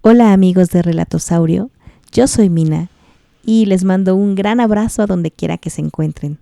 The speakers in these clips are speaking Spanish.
Hola amigos de Relatosaurio, yo soy Mina y les mando un gran abrazo a donde quiera que se encuentren.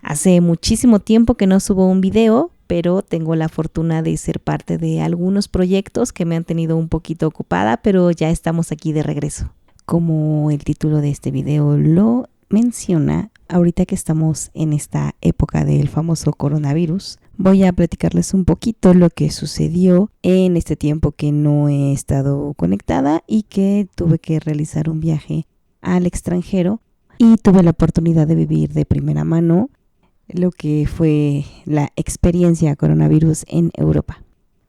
Hace muchísimo tiempo que no subo un video, pero tengo la fortuna de ser parte de algunos proyectos que me han tenido un poquito ocupada, pero ya estamos aquí de regreso. Como el título de este video lo menciona, ahorita que estamos en esta época del famoso coronavirus, voy a platicarles un poquito lo que sucedió en este tiempo que no he estado conectada y que tuve que realizar un viaje al extranjero y tuve la oportunidad de vivir de primera mano lo que fue la experiencia coronavirus en Europa.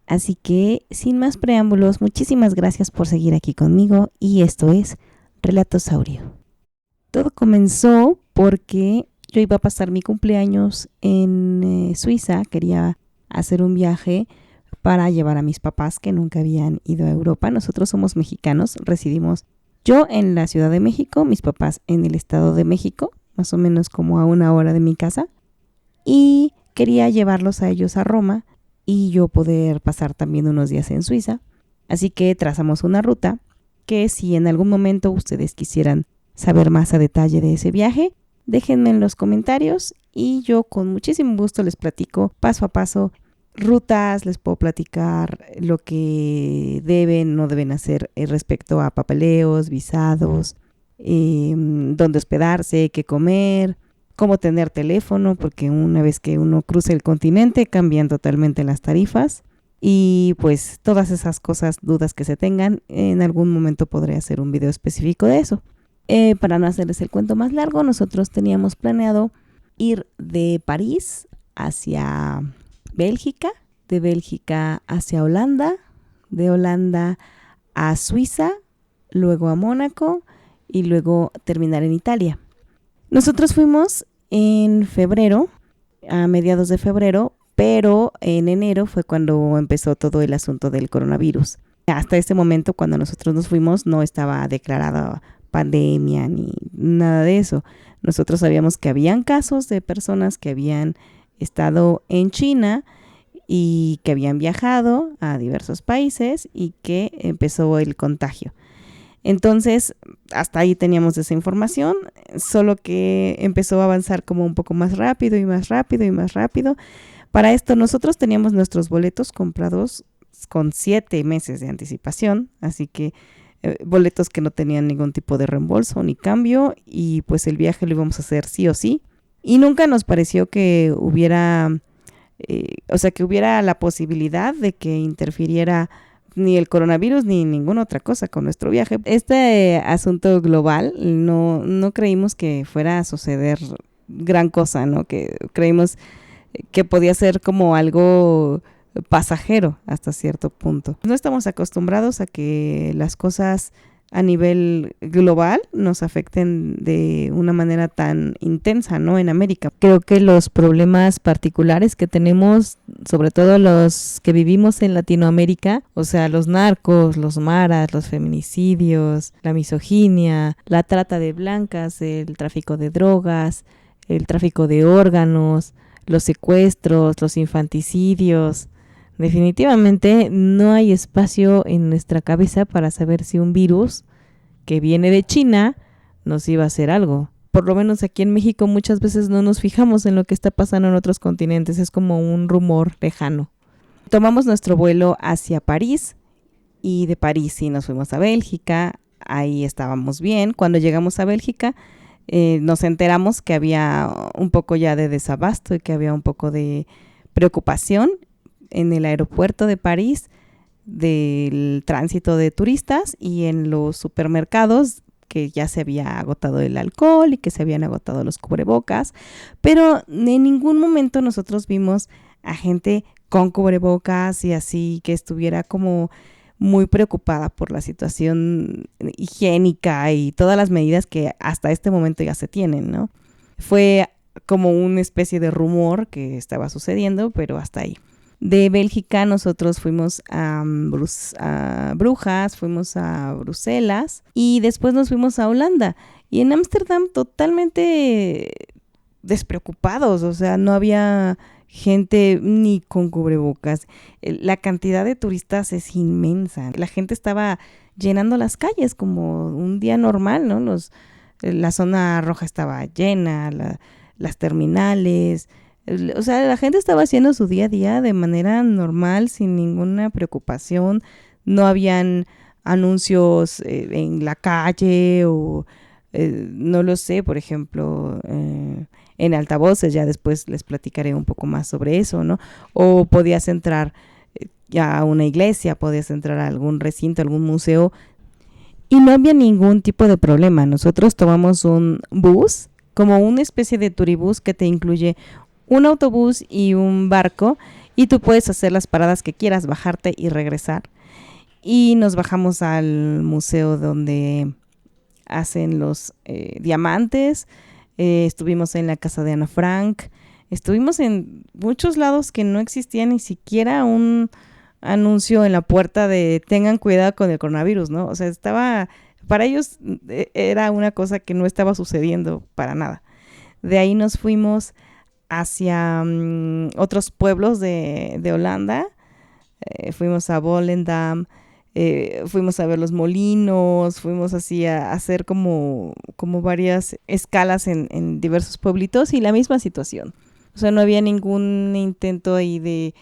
Así que, sin más preámbulos, muchísimas gracias por seguir aquí conmigo y esto es Relatosaurio. Todo comenzó porque yo iba a pasar mi cumpleaños en Suiza, quería hacer un viaje para llevar a mis papás que nunca habían ido a Europa. Nosotros somos mexicanos, residimos yo en la Ciudad de México, mis papás en el Estado de México, más o menos como a 1 hora de mi casa, y quería llevarlos a ellos a Roma y yo poder pasar también unos días en Suiza. Así que trazamos una ruta que si en algún momento ustedes quisieran saber más a detalle de ese viaje, déjenme en los comentarios y yo con muchísimo gusto les platico paso a paso rutas, les puedo platicar lo que deben, no deben hacer respecto a papeleos, visados, dónde hospedarse, qué comer, cómo tener teléfono, porque una vez que uno cruza el continente cambian totalmente las tarifas y pues todas esas cosas, dudas que se tengan, en algún momento podré hacer un video específico de eso. Para no hacerles el cuento más largo, nosotros teníamos planeado ir de París hacia Bélgica, de Bélgica hacia Holanda, de Holanda a Suiza, luego a Mónaco y luego terminar en Italia. Nosotros fuimos en febrero, a mediados de febrero, pero en enero fue cuando empezó todo el asunto del coronavirus. Hasta ese momento, cuando nosotros nos fuimos, no estaba declarada pandemia ni nada de eso. Nosotros sabíamos que habían casos de personas que habían estado en China y que habían viajado a diversos países y que empezó el contagio. Entonces, hasta ahí teníamos esa información, solo que empezó a avanzar como un poco más rápido y más rápido y más rápido. Para esto nosotros teníamos nuestros boletos comprados con 7 meses de anticipación, así que boletos que no tenían ningún tipo de reembolso ni cambio y pues el viaje lo íbamos a hacer sí o sí. Y nunca nos pareció que hubiera, que hubiera la posibilidad de que interfiriera ni el coronavirus ni ninguna otra cosa con nuestro viaje. Este asunto global no creímos que fuera a suceder gran cosa, ¿no? Que creímos que podía ser como algo pasajero hasta cierto punto. No estamos acostumbrados a que las cosas a nivel global nos afecten de una manera tan intensa, ¿no? En América. Creo que los problemas particulares que tenemos, sobre todo los que vivimos en Latinoamérica, o sea, los narcos, los maras, los feminicidios, la misoginia, la trata de blancas, el tráfico de drogas, el tráfico de órganos, los secuestros, los infanticidios. Definitivamente no hay espacio en nuestra cabeza para saber si un virus que viene de China nos iba a hacer algo. Por lo menos aquí en México muchas veces no nos fijamos en lo que está pasando en otros continentes, es como un rumor lejano. Tomamos nuestro vuelo hacia París y de París sí nos fuimos a Bélgica, ahí estábamos bien. Cuando llegamos a Bélgica nos enteramos que había un poco ya de desabasto y que había un poco de preocupación en el aeropuerto de París del tránsito de turistas y en los supermercados que ya se había agotado el alcohol y que se habían agotado los cubrebocas, pero en ningún momento nosotros vimos a gente con cubrebocas y así que estuviera como muy preocupada por la situación higiénica y todas las medidas que hasta este momento ya se tienen, ¿no? Fue como una especie de rumor que estaba sucediendo, pero hasta ahí. De Bélgica nosotros fuimos a Brujas, fuimos a Bruselas y después nos fuimos a Holanda. Y en Ámsterdam totalmente despreocupados, o sea, no había gente ni con cubrebocas. La cantidad de turistas es inmensa. La gente estaba llenando las calles como un día normal, ¿no? La zona roja estaba llena, las terminales, o sea, la gente estaba haciendo su día a día de manera normal, sin ninguna preocupación. No habían anuncios en la calle o no lo sé, por ejemplo, en altavoces, ya después les platicaré un poco más sobre eso, ¿no? O podías entrar ya a una iglesia, podías entrar a algún recinto, algún museo, y no había ningún tipo de problema. Nosotros tomamos un bus, como una especie de turibús que te incluye un autobús y un barco, y tú puedes hacer las paradas que quieras, bajarte y regresar. Y nos bajamos al museo donde hacen los diamantes, estuvimos en la casa de Ana Frank, estuvimos en muchos lados que no existía ni siquiera un anuncio en la puerta de tengan cuidado con el coronavirus, ¿no? O sea, para ellos era una cosa que no estaba sucediendo para nada. De ahí nos fuimos hacia otros pueblos de Holanda, fuimos a Volendam, fuimos a ver los molinos, fuimos así a hacer como varias escalas en diversos pueblitos, y la misma situación. O sea, no había ningún intento ahí de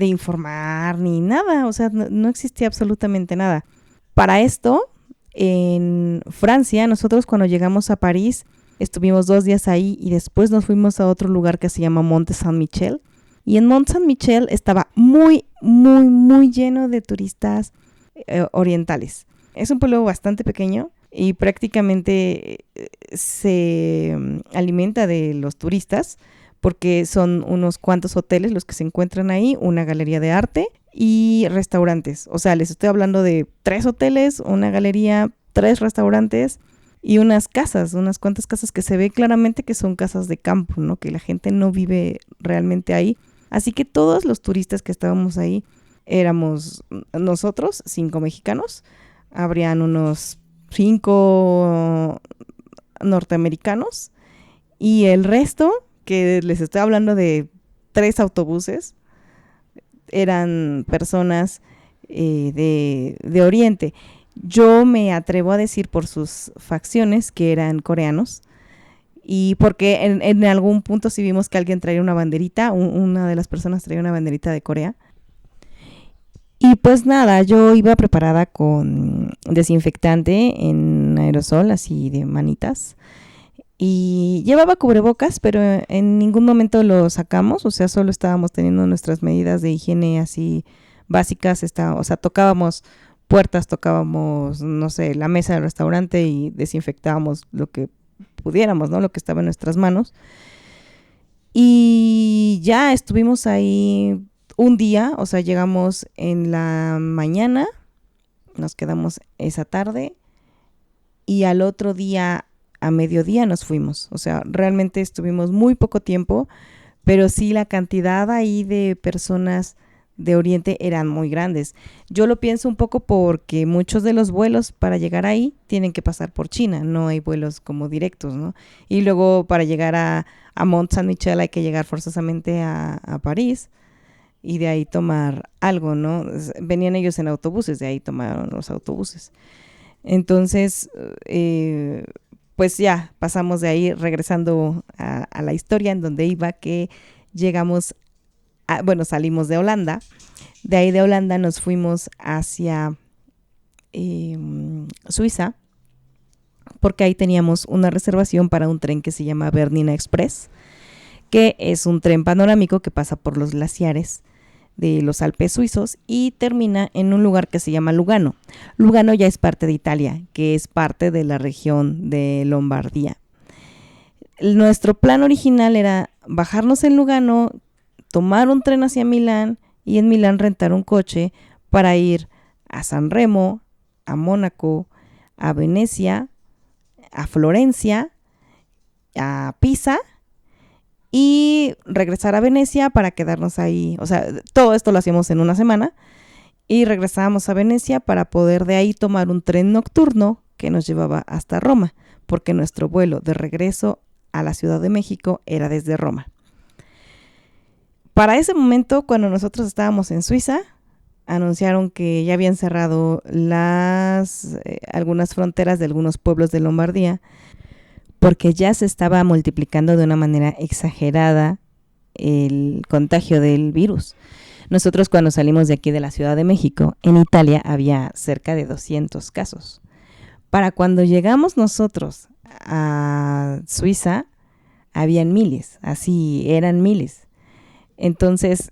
informar ni nada, o sea, no existía absolutamente nada. Para esto, en Francia, nosotros cuando llegamos a París, estuvimos 2 días ahí y después nos fuimos a otro lugar que se llama Mont Saint-Michel. Y en Mont Saint-Michel estaba muy, muy, muy lleno de turistas orientales. Es un pueblo bastante pequeño y prácticamente se alimenta de los turistas, porque son unos cuantos hoteles los que se encuentran ahí, una galería de arte y restaurantes. O sea, les estoy hablando de 3 hoteles, una galería, 3 restaurantes y unas cuantas casas que se ve claramente que son casas de campo, ¿no? Que la gente no vive realmente ahí. Así que todos los turistas que estábamos ahí éramos nosotros, 5 mexicanos, habrían unos 5 norteamericanos y el resto, que les estoy hablando de 3 autobuses, eran personas de Oriente. Yo me atrevo a decir por sus facciones que eran coreanos, y porque en algún punto sí vimos que alguien traía una banderita, una de las personas traía una banderita de Corea. Y pues nada, yo iba preparada con desinfectante en aerosol, así de manitas. Y llevaba cubrebocas, pero en ningún momento lo sacamos, o sea, solo estábamos teniendo nuestras medidas de higiene así básicas. O sea, tocábamos puertas, tocábamos, no sé, la mesa del restaurante y desinfectábamos lo que pudiéramos, ¿no? Lo que estaba en nuestras manos. Y ya estuvimos ahí un día, o sea, llegamos en la mañana, nos quedamos esa tarde y al otro día a mediodía nos fuimos. O sea, realmente estuvimos muy poco tiempo, pero sí la cantidad ahí de personas de Oriente eran muy grandes. Yo lo pienso un poco porque muchos de los vuelos para llegar ahí tienen que pasar por China, no hay vuelos como directos, ¿no? Y luego para llegar a Mont Saint-Michel hay que llegar forzosamente a París y de ahí tomar algo, ¿no? Venían ellos en autobuses, de ahí tomaron los autobuses. Entonces, pues ya pasamos de ahí, regresando a la historia en donde iba, que llegamos salimos de Holanda. De ahí de Holanda nos fuimos hacia Suiza, porque ahí teníamos una reservación para un tren que se llama Bernina Express, que es un tren panorámico que pasa por los glaciares de los Alpes suizos y termina en un lugar que se llama Lugano. Lugano ya es parte de Italia, que es parte de la región de Lombardía. Nuestro plan original era bajarnos en Lugano, tomar un tren hacia Milán y en Milán rentar un coche para ir a San Remo, a Mónaco, a Venecia, a Florencia, a Pisa y regresar a Venecia para quedarnos ahí. O sea, todo esto lo hacíamos en una semana y regresábamos a Venecia para poder de ahí tomar un tren nocturno que nos llevaba hasta Roma, porque nuestro vuelo de regreso a la Ciudad de México era desde Roma. Para ese momento, cuando nosotros estábamos en Suiza, anunciaron que ya habían cerrado algunas fronteras de algunos pueblos de Lombardía porque ya se estaba multiplicando de una manera exagerada el contagio del virus. Nosotros cuando salimos de aquí de la Ciudad de México, en Italia había cerca de 200 casos. Para cuando llegamos nosotros a Suiza, habían miles, así eran miles. Entonces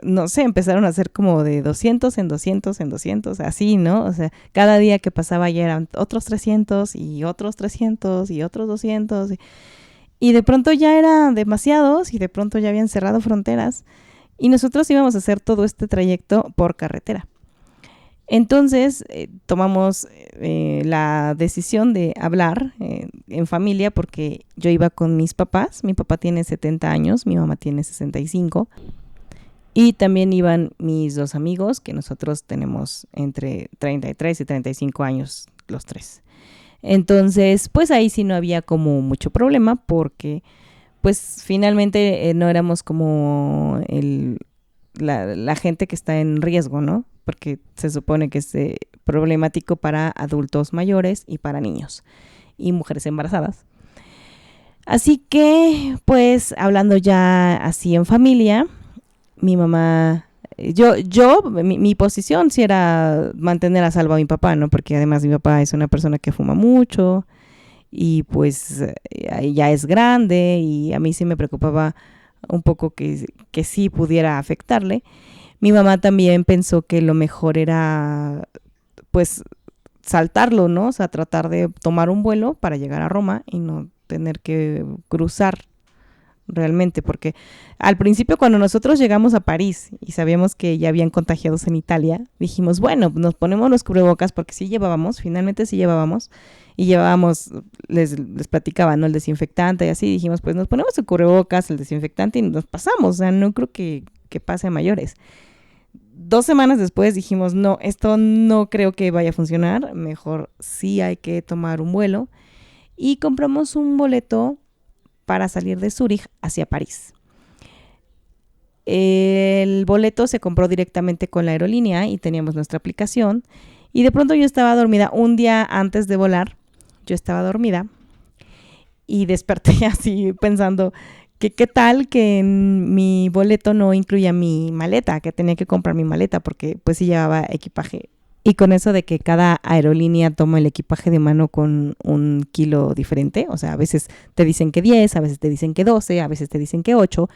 no sé, empezaron a hacer como de 200 en 200 en 200, así, ¿no? O sea, cada día que pasaba ya eran otros 300 y otros 300 y otros 200. Y de pronto ya eran demasiados y de pronto ya habían cerrado fronteras. Y nosotros íbamos a hacer todo este trayecto por carretera. Entonces tomamos la decisión de hablar en familia porque yo iba con mis papás. Mi papá tiene 70 años, mi mamá tiene 65. Y también iban mis dos amigos, que nosotros tenemos entre 33 y 35 años los tres. Entonces, pues ahí sí no había como mucho problema porque pues finalmente no éramos como la gente que está en riesgo, ¿no? Porque se supone que es problemático para adultos mayores y para niños y mujeres embarazadas. Así que, pues, hablando ya así en familia, mi mamá, mi posición sí era mantener a salvo a mi papá, ¿no? Porque además mi papá es una persona que fuma mucho y pues ya es grande y a mí sí me preocupaba un poco que sí pudiera afectarle. Mi mamá también pensó que lo mejor era pues saltarlo, ¿no? O sea, tratar de tomar un vuelo para llegar a Roma y no tener que cruzar realmente, porque al principio cuando nosotros llegamos a París y sabíamos que ya habían contagiados en Italia, dijimos, bueno, nos ponemos los cubrebocas porque finalmente sí llevábamos, y llevábamos, les platicaba, ¿no? El desinfectante y así, dijimos, pues nos ponemos el cubrebocas, el desinfectante y nos pasamos, o sea, no creo que pase a mayores. 2 semanas después dijimos, no, esto no creo que vaya a funcionar, mejor sí hay que tomar un vuelo, y compramos un boleto para salir de Zúrich hacia París. El boleto se compró directamente con la aerolínea y teníamos nuestra aplicación, y de pronto yo estaba dormida un día antes de volar. Yo estaba dormida y desperté así pensando que qué tal que en mi boleto no incluía mi maleta, que tenía que comprar mi maleta porque pues sí llevaba equipaje. Y con eso de que cada aerolínea toma el equipaje de mano con un kilo diferente, o sea, a veces te dicen que 10, a veces te dicen que 12, a veces te dicen que 8,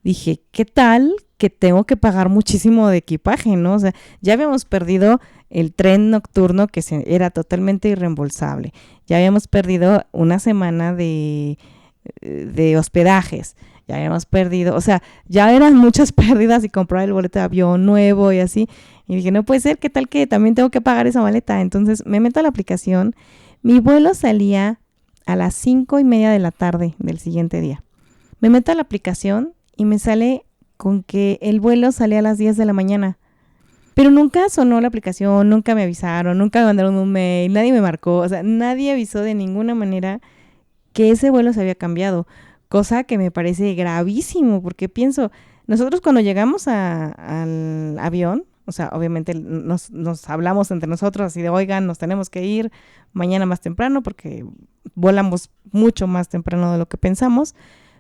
dije, ¿qué tal que tengo que pagar muchísimo de equipaje, no? O sea, ya habíamos perdido el tren nocturno que era totalmente irreembolsable. Ya habíamos perdido una semana de hospedajes. Ya habíamos perdido, o sea, ya eran muchas pérdidas y comprar el boleto de avión nuevo y así. Y dije, no puede ser, ¿qué tal que también tengo que pagar esa maleta? Entonces me meto a la aplicación. Mi vuelo salía a las 5:30 de la tarde del siguiente día. Me meto a la aplicación y me sale con que el vuelo sale a las 10 de la mañana. Pero nunca sonó la aplicación, nunca me avisaron, nunca me mandaron un mail, nadie me marcó, o sea, nadie avisó de ninguna manera que ese vuelo se había cambiado, cosa que me parece gravísimo, porque pienso, nosotros cuando llegamos al avión, o sea, obviamente nos hablamos entre nosotros así de, oigan, nos tenemos que ir mañana más temprano porque volamos mucho más temprano de lo que pensamos,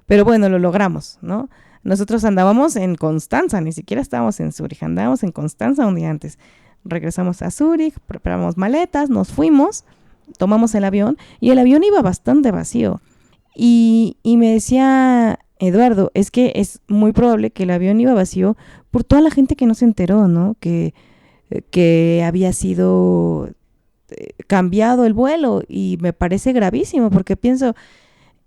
pero bueno, lo logramos, ¿no? Nosotros andábamos en Constanza, ni siquiera estábamos en Zúrich, andábamos en Constanza un día antes. Regresamos a Zúrich, preparamos maletas, nos fuimos, tomamos el avión y el avión iba bastante vacío. Y me decía Eduardo, es que es muy probable que el avión iba vacío por toda la gente que no se enteró, ¿no? Que había sido cambiado el vuelo, y me parece gravísimo porque pienso,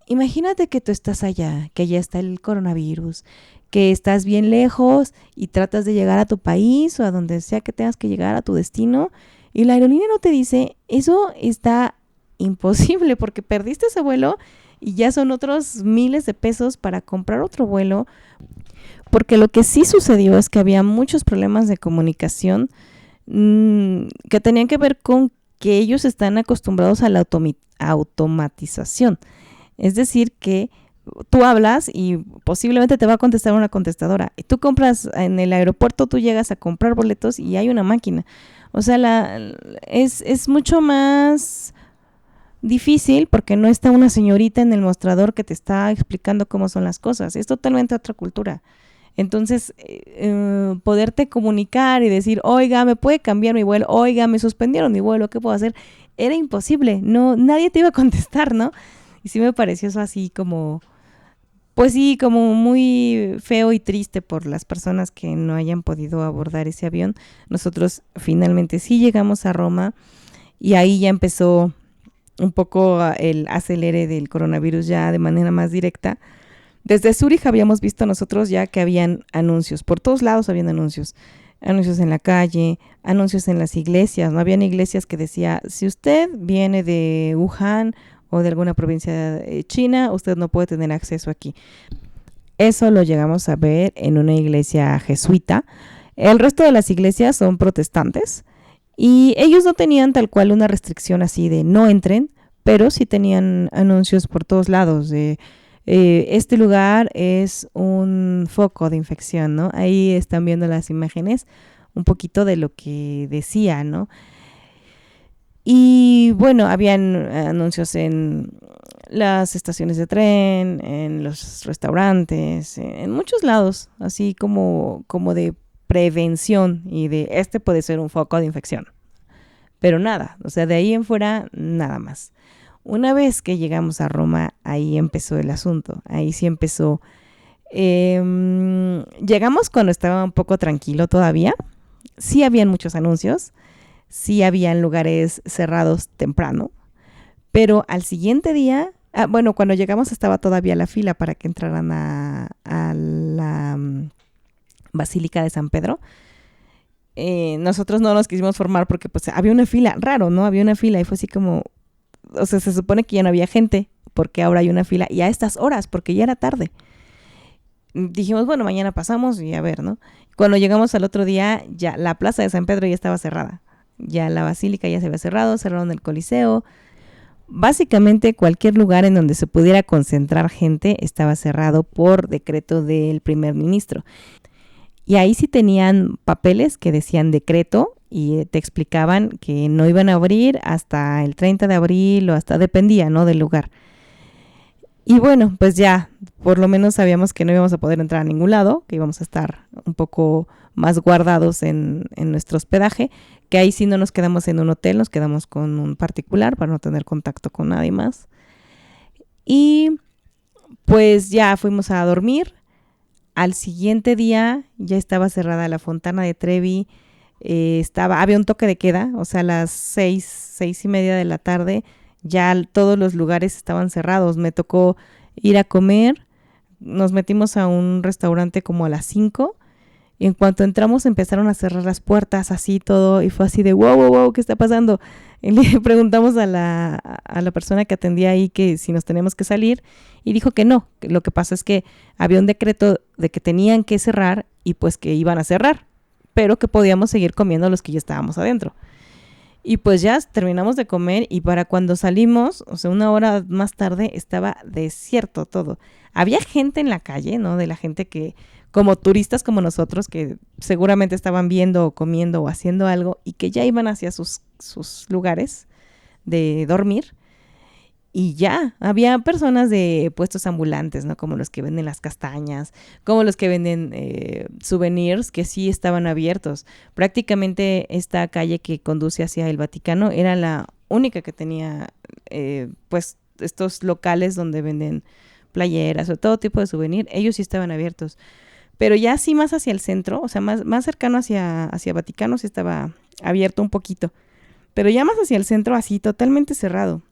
imagínate que tú estás allá, que ya está el coronavirus, que estás bien lejos y tratas de llegar a tu país o a donde sea que tengas que llegar, a tu destino, y la aerolínea no te dice, eso está imposible porque perdiste ese vuelo y ya son otros miles de pesos para comprar otro vuelo, porque lo que sí sucedió es que había muchos problemas de comunicación que tenían que ver con que ellos están acostumbrados a la automatización. Es decir, que tú hablas y posiblemente te va a contestar una contestadora. Y tú compras en el aeropuerto, tú llegas a comprar boletos y hay una máquina. O sea, es mucho más difícil porque no está una señorita en el mostrador que te está explicando cómo son las cosas. Es totalmente otra cultura. Entonces, poderte comunicar y decir, oiga, ¿me puede cambiar mi vuelo? Oiga, me suspendieron mi vuelo, ¿qué puedo hacer? Era imposible, no, nadie te iba a contestar, ¿no? Y sí me pareció eso así como, pues sí, como muy feo y triste por las personas que no hayan podido abordar ese avión. Nosotros finalmente sí llegamos a Roma y ahí ya empezó un poco el acelere del coronavirus ya de manera más directa. Desde Zúrich habíamos visto nosotros ya que habían anuncios, por todos lados habían anuncios, anuncios en la calle, anuncios en las iglesias, no habían iglesias que decía, si usted viene de Wuhan o de alguna provincia china, usted no puede tener acceso aquí. Eso lo llegamos a ver en una iglesia jesuita. El resto de las iglesias son protestantes y ellos no tenían tal cual una restricción así de no entren, pero sí tenían anuncios por todos lados de este lugar es un foco de infección, ¿no? Ahí están viendo las imágenes un poquito de lo que decía, ¿no? Y bueno, habían anuncios en las estaciones de tren, en los restaurantes, en muchos lados, así como de prevención y de este puede ser un foco de infección. Pero nada, o sea, de ahí en fuera, nada más. Una vez que llegamos a Roma, ahí empezó el asunto, ahí sí empezó. Llegamos cuando estaba un poco tranquilo todavía, sí habían muchos anuncios, sí habían lugares cerrados temprano, pero al siguiente día, bueno, cuando llegamos estaba todavía la fila para que entraran a la Basílica de San Pedro. Nosotros no nos quisimos formar porque pues había una fila, raro, ¿no? Había una fila y fue así como, o sea, se supone que ya no había gente, porque ahora hay una fila, y a estas horas, porque ya era tarde. Dijimos, bueno, mañana pasamos y a ver, ¿no? Cuando llegamos al otro día, ya la plaza de San Pedro ya estaba cerrada. Ya la basílica ya se había cerrado, cerraron el Coliseo. Básicamente cualquier lugar en donde se pudiera concentrar gente estaba cerrado por decreto del primer ministro. Y ahí sí tenían papeles que decían decreto y te explicaban que no iban a abrir hasta el 30 de abril o hasta, dependía, ¿no?, del lugar. Y bueno, pues ya, por lo menos sabíamos que no íbamos a poder entrar a ningún lado, que íbamos a estar un poco más guardados en nuestro hospedaje, que ahí sí no nos quedamos en un hotel, nos quedamos con un particular para no tener contacto con nadie más. Y pues ya fuimos a dormir. Al siguiente día ya estaba cerrada la Fontana de Trevi, había un toque de queda, o sea, a las 6:30 de la tarde, ya todos los lugares estaban cerrados. Me tocó ir a comer, nos metimos a un restaurante como a las 5, y en cuanto entramos empezaron a cerrar las puertas, así todo, y fue así de wow, wow, wow, ¿qué está pasando? Y le preguntamos a la persona que atendía ahí que si nos teníamos que salir, y dijo que no, que lo que pasa es que había un decreto de que tenían que cerrar y pues que iban a cerrar, pero que podíamos seguir comiendo los que ya estábamos adentro. Y pues ya terminamos de comer y para cuando salimos, o sea, una hora más tarde, estaba desierto todo. Había gente en la calle, ¿no? De la gente que, como turistas como nosotros, que seguramente estaban viendo o comiendo o haciendo algo y que ya iban hacia sus lugares de dormir. Y ya, había personas de puestos ambulantes, ¿no? Como los que venden las castañas, como los que venden souvenirs, que sí estaban abiertos. Prácticamente esta calle que conduce hacia el Vaticano era la única que tenía, pues, estos locales donde venden playeras o todo tipo de souvenir. Ellos sí estaban abiertos. Pero ya así más hacia el centro, o sea, más cercano hacia Vaticano, sí estaba abierto un poquito. Pero ya más hacia el centro, así totalmente cerrado.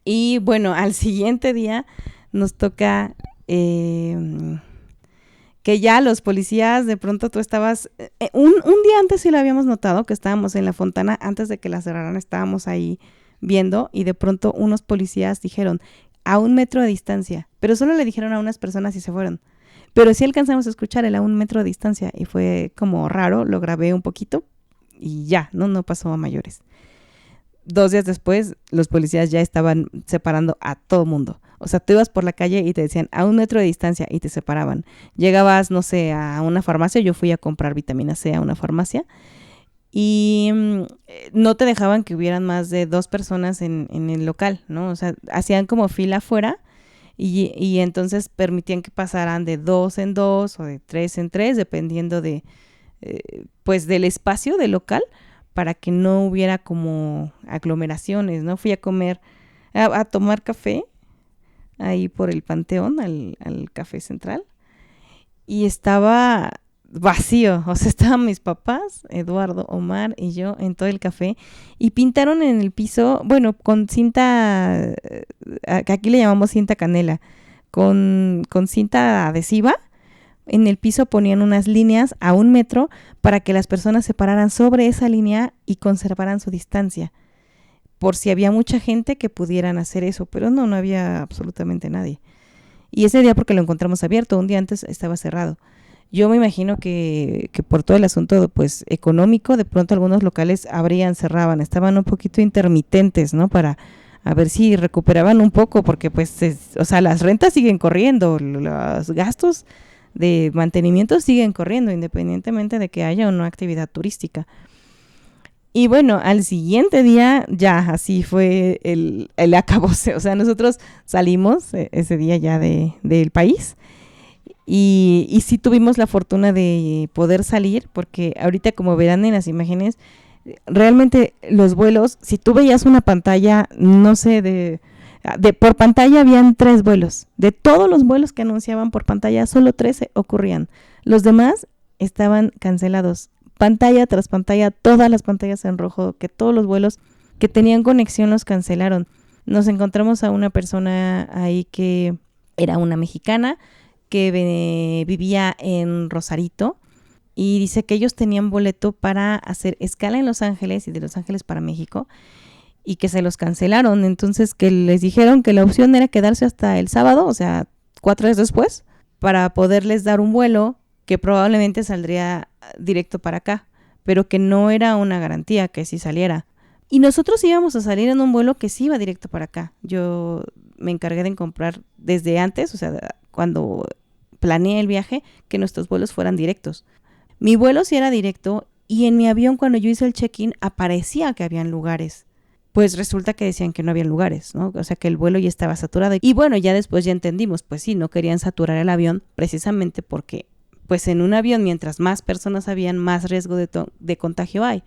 Y bueno, al siguiente día nos toca que ya los policías, de pronto tú estabas, un día antes sí lo habíamos notado, que estábamos en la Fontana, antes de que la cerraran, estábamos ahí viendo y de pronto unos policías dijeron a 1 metro de distancia, pero solo le dijeron a unas personas y se fueron. Pero sí alcanzamos a escuchar el a 1 metro de distancia y fue como raro, lo grabé un poquito y ya, no pasó a mayores. 2 días después, los policías ya estaban separando a todo mundo. O sea, tú ibas por la calle y te decían a 1 metro de distancia y te separaban. Llegabas, no sé, a una farmacia, yo fui a comprar vitamina C a una farmacia y no te dejaban que hubieran más de 2 personas en el local, ¿no? O sea, hacían como fila afuera y entonces permitían que pasaran de 2 en 2 o de 3 en 3, dependiendo de, pues del espacio del local, para que no hubiera como aglomeraciones, ¿no? Fui a comer, a tomar café ahí por el Panteón, al Café Central, y estaba vacío, o sea, estaban mis papás, Eduardo, Omar y yo en todo el café, y pintaron en el piso, bueno, con cinta, que aquí le llamamos cinta canela, con cinta adhesiva. En el piso ponían unas líneas a 1 metro para que las personas se pararan sobre esa línea y conservaran su distancia, por si había mucha gente que pudieran hacer eso, pero no había absolutamente nadie. Y ese día, porque lo encontramos abierto, un día antes estaba cerrado. Yo me imagino que por todo el asunto pues económico, de pronto algunos locales abrían, cerraban, estaban un poquito intermitentes, ¿no? Para a ver si recuperaban un poco, porque pues, o sea, las rentas siguen corriendo, los gastos de mantenimiento siguen corriendo, independientemente de que haya o no actividad turística. Y bueno, al siguiente día ya así fue el acabose. O sea, nosotros salimos ese día ya del país y sí tuvimos la fortuna de poder salir, porque ahorita, como verán en las imágenes, realmente los vuelos, si tú veías una pantalla, no sé, por pantalla habían 3 vuelos. De todos los vuelos que anunciaban por pantalla, solo 13 ocurrían. Los demás estaban cancelados. Pantalla tras pantalla, todas las pantallas en rojo, que todos los vuelos que tenían conexión los cancelaron. Nos encontramos a una persona ahí que era una mexicana que vivía en Rosarito, y dice que ellos tenían boleto para hacer escala en Los Ángeles y de Los Ángeles para México, y que se los cancelaron. Entonces que les dijeron que la opción era quedarse hasta el sábado, o sea, 4 días después, para poderles dar un vuelo que probablemente saldría directo para acá, pero que no era una garantía que sí saliera. Y nosotros íbamos a salir en un vuelo que sí iba directo para acá. Yo me encargué de comprar desde antes, o sea, cuando planeé el viaje, que nuestros vuelos fueran directos. Mi vuelo sí era directo, y en mi avión, cuando yo hice el check-in, aparecía que habían lugares. Pues resulta que decían que no había lugares, ¿no? O sea, que el vuelo ya estaba saturado. Y bueno, ya después ya entendimos, pues sí, no querían saturar el avión precisamente porque pues en un avión, mientras más personas habían, más riesgo de contagio hay.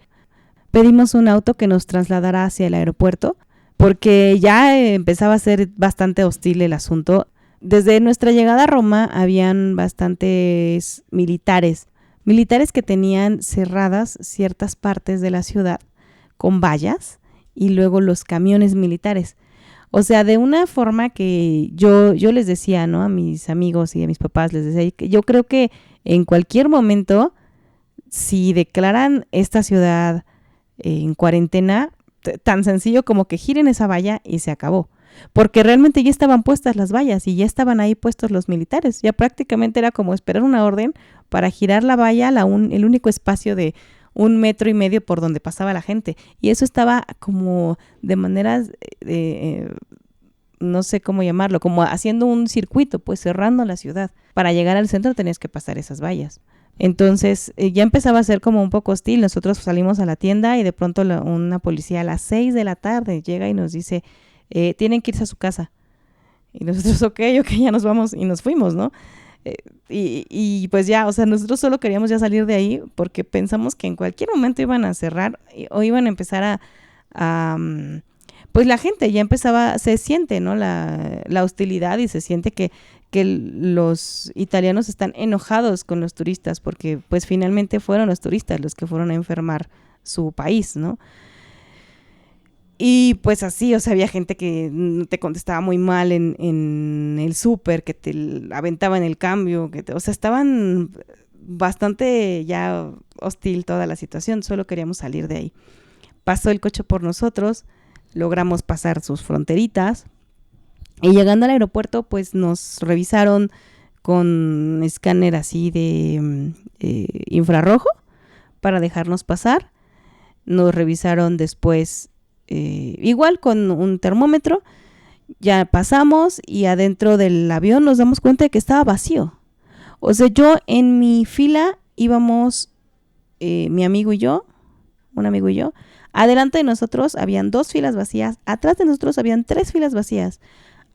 Pedimos un auto que nos trasladara hacia el aeropuerto, porque ya empezaba a ser bastante hostil el asunto. Desde nuestra llegada a Roma habían bastantes militares que tenían cerradas ciertas partes de la ciudad con vallas, y luego los camiones militares. O sea, de una forma que yo les decía, ¿no? A mis amigos y a mis papás les decía que yo creo que en cualquier momento, si declaran esta ciudad en cuarentena, tan sencillo como que giren esa valla y se acabó. Porque realmente ya estaban puestas las vallas y ya estaban ahí puestos los militares. Ya prácticamente era como esperar una orden para girar la valla, el único espacio de 1,5 metros por donde pasaba la gente. Y eso estaba como de maneras, no sé cómo llamarlo, como haciendo un circuito, pues cerrando la ciudad. Para llegar al centro tenías que pasar esas vallas. Entonces ya empezaba a ser como un poco hostil. Nosotros salimos a la tienda y de pronto una policía a las 6 de la tarde llega y nos dice, tienen que irse a su casa. Y nosotros, ok, ya nos vamos, y nos fuimos, ¿no? Y pues ya, o sea, nosotros solo queríamos ya salir de ahí porque pensamos que en cualquier momento iban a cerrar o iban a empezar pues la gente ya empezaba, se siente, ¿no? La hostilidad, y se siente que los italianos están enojados con los turistas porque pues finalmente fueron los turistas los que fueron a enfermar su país, ¿no? Y pues así, o sea, había gente que te contestaba muy mal en el súper, que te aventaban el cambio, o sea, estaban bastante ya hostil toda la situación. Solo queríamos salir de ahí. Pasó el coche por nosotros, logramos pasar sus fronteritas, y llegando al aeropuerto pues nos revisaron con escáner así de infrarrojo para dejarnos pasar. Nos revisaron después igual con un termómetro, Ya pasamos y adentro del avión nos damos cuenta de que estaba vacío. O sea, yo en mi fila íbamos mi amigo y yo, un amigo y yo. Adelante de nosotros habían 2 filas vacías, atrás de nosotros habían 3 filas vacías.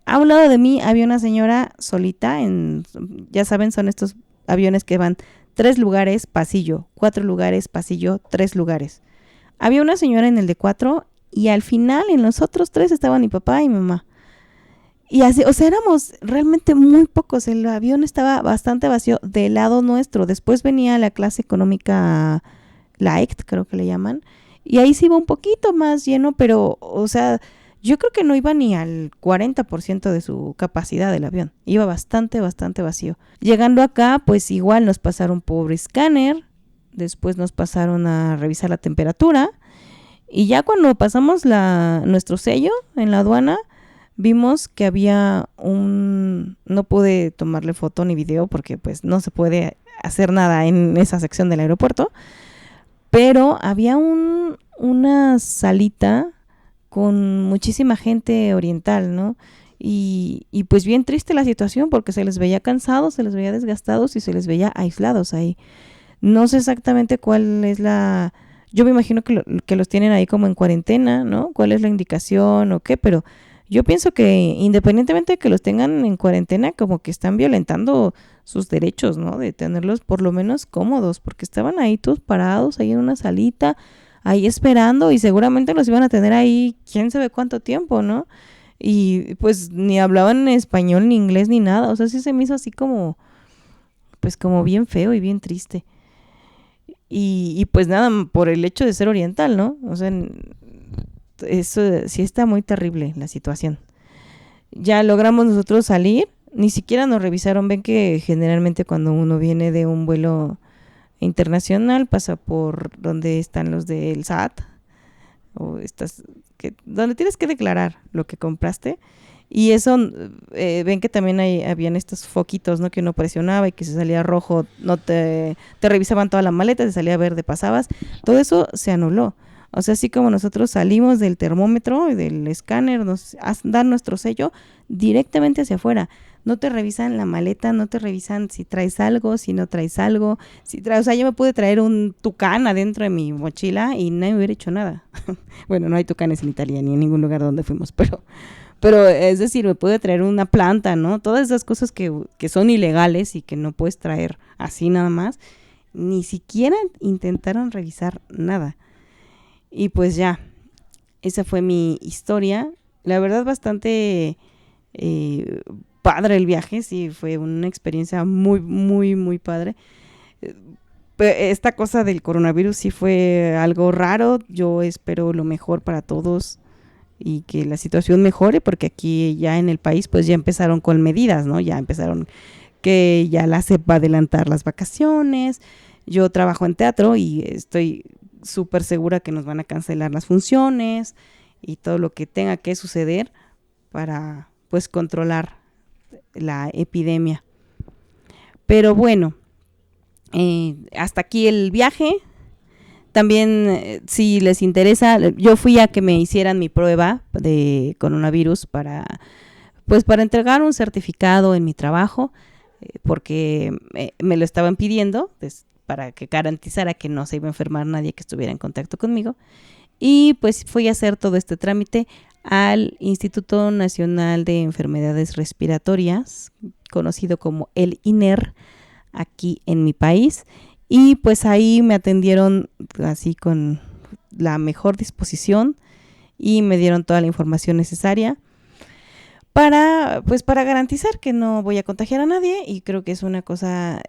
A un lado de mí había una señora solita, ya saben, son estos aviones que van 3 lugares, pasillo, 4 lugares, pasillo, 3 lugares. Había una señora en el de 4 y al final en los otros 3 estaban mi papá y mi mamá. Y así, o sea, éramos realmente muy pocos. El avión estaba bastante vacío del lado nuestro. Después venía la clase económica light, creo que le llaman. Y ahí sí iba un poquito más lleno, pero, o sea, yo creo que no iba ni al 40% de su capacidad del avión. Iba bastante vacío. Llegando acá, pues igual nos pasaron por escáner. Después nos pasaron a revisar la temperatura. Y ya cuando pasamos nuestro sello en la aduana, vimos que había no pude tomarle foto ni video porque pues no se puede hacer nada en esa sección del aeropuerto, pero había una salita con muchísima gente oriental, ¿no? Y pues bien triste la situación porque se les veía cansados, se les veía desgastados y se les veía aislados ahí. No sé exactamente cuál es yo me imagino que los tienen ahí como en cuarentena, ¿no? ¿Cuál es la indicación o qué? Pero yo pienso que independientemente de que los tengan en cuarentena, como que están violentando sus derechos, ¿no? De tenerlos por lo menos cómodos, porque estaban ahí todos parados, ahí en una salita, ahí esperando y seguramente los iban a tener ahí quién sabe cuánto tiempo, ¿no? Y pues ni hablaban español, ni inglés, ni nada. O sea, sí se me hizo así como, pues como bien feo y bien triste. Y pues nada, por el hecho de ser oriental, ¿no? O sea, eso sí está muy terrible la situación. Ya logramos nosotros salir, ni siquiera nos revisaron. Ven que generalmente cuando uno viene de un vuelo internacional pasa por donde están los del SAT o donde tienes que declarar lo que compraste. Y eso, ven que también habían estos foquitos, ¿no? Que uno presionaba y que se salía rojo, no te revisaban toda la maleta, te salía verde, pasabas. Todo eso se anuló. O sea, así como nosotros salimos del termómetro y del escáner, nos dan nuestro sello directamente hacia afuera. No te revisan la maleta, no te revisan si traes algo, si no traes algo. O sea, yo me pude traer un tucán adentro de mi mochila y nadie me hubiera hecho nada. Bueno, no hay tucanes en Italia ni en ningún lugar donde fuimos, pero es decir, me pude traer una planta, ¿no? Todas esas cosas que son ilegales y que no puedes traer así nada más. Ni siquiera intentaron revisar nada. Y pues ya, esa fue mi historia. La verdad, bastante padre el viaje, sí, fue una experiencia muy, muy, muy padre. Esta cosa del coronavirus sí fue algo raro. Yo espero lo mejor para todos y que la situación mejore, porque aquí ya en el país pues ya empezaron con medidas, ¿no? Ya empezaron que ya la SEP va a adelantar las vacaciones. Yo trabajo en teatro y estoy súper segura que nos van a cancelar las funciones y todo lo que tenga que suceder para pues controlar la epidemia. Pero bueno, hasta aquí el viaje. También si les interesa, yo fui a que me hicieran mi prueba de coronavirus para entregar un certificado en mi trabajo, porque me lo estaban pidiendo para que garantizara que no se iba a enfermar nadie que estuviera en contacto conmigo. Y pues fui a hacer todo este trámite al Instituto Nacional de Enfermedades Respiratorias, conocido como el INER, aquí en mi país. Y pues ahí me atendieron así con la mejor disposición y me dieron toda la información necesaria para garantizar que no voy a contagiar a nadie. Y creo que es una cosa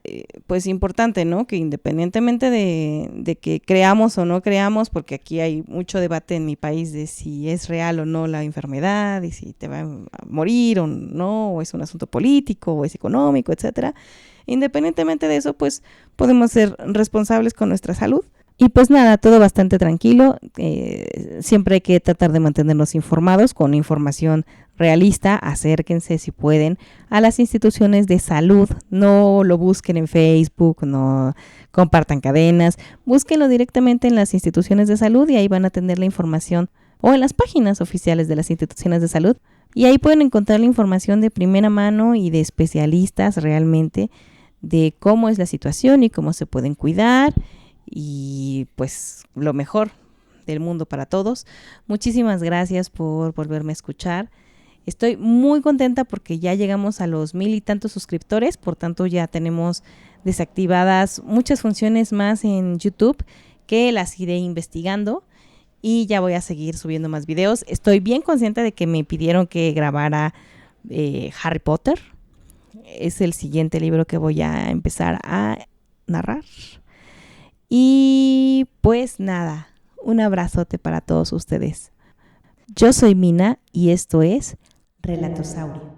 pues importante, ¿no? Que independientemente de que creamos o no creamos, porque aquí hay mucho debate en mi país de si es real o no la enfermedad y si te va a morir o no, o es un asunto político o es económico, etcétera. Independientemente de eso, pues podemos ser responsables con nuestra salud. Y pues nada, todo bastante tranquilo. Siempre hay que tratar de mantenernos informados con información realista. Acérquense si pueden a las instituciones de salud. No lo busquen en Facebook, no compartan cadenas. Búsquenlo directamente en las instituciones de salud y ahí van a tener la información, o en las páginas oficiales de las instituciones de salud, Y ahí pueden encontrar la información de primera mano y de especialistas realmente de cómo es la situación y cómo se pueden cuidar y pues lo mejor del mundo para todos. Muchísimas gracias por volverme a escuchar. Estoy muy contenta porque ya llegamos a los 1000 y tantos suscriptores, por tanto ya tenemos desactivadas muchas funciones más en YouTube que las iré investigando y ya voy a seguir subiendo más videos. Estoy bien consciente de que me pidieron que grabara Harry Potter. Es el siguiente libro que voy a empezar a narrar. Y pues nada, un abrazote para todos ustedes. Yo soy Mina y esto es Relatosaurio.